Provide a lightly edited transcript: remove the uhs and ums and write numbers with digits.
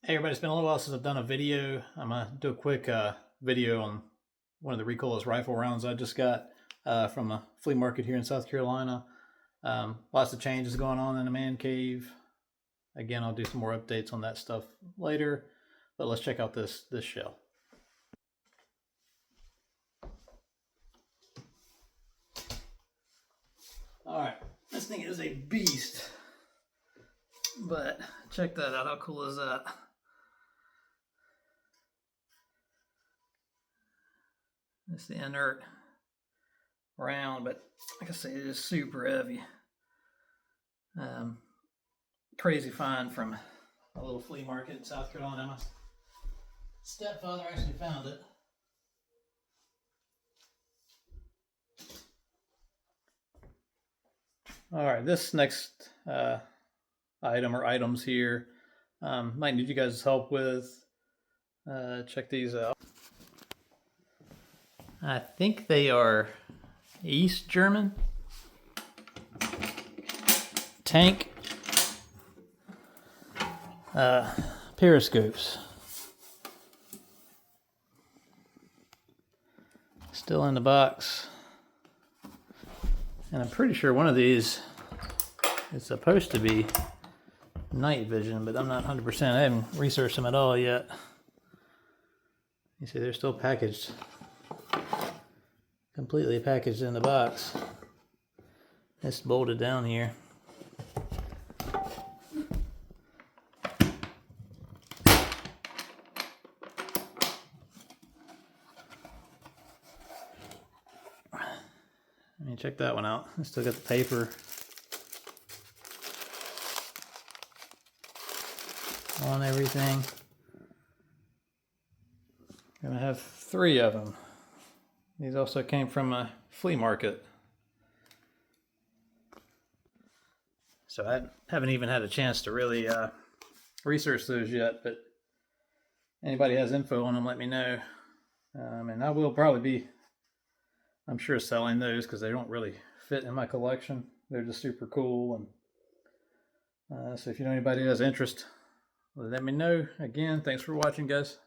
Hey everybody, it's been a little while since I've done a video. I'm going to do a quick video on one of the Recoiless rifle rounds I just got from a flea market here in South Carolina. Lots of changes going on in the man cave. Again, I'll do some more updates on that stuff later, but let's check out this shell. Alright, this thing is a beast, but check that out. How cool is that? It's the inert round, but like I say, it is super heavy. Crazy find from a little flea market in South Carolina. My stepfather actually found it. All right, this next item or items here might need you guys' help with. Check these out. I think they are East German tank periscopes. Still in the box. And I'm pretty sure one of these is supposed to be night vision, but I'm not 100%. I haven't researched them at all yet. You see, they're still packaged. Completely packaged in the box. It's bolted down here. I mean, check that one out. I still got the paper on everything. I'm gonna have 3 of them. These also came from a flea market. So I haven't even had a chance to really research those yet, but anybody has info on them, let me know. And I will probably be, I'm sure, selling those because they don't really fit in my collection. They're just super cool. And so if you know anybody who has interest, let me know. Again, thanks for watching, guys.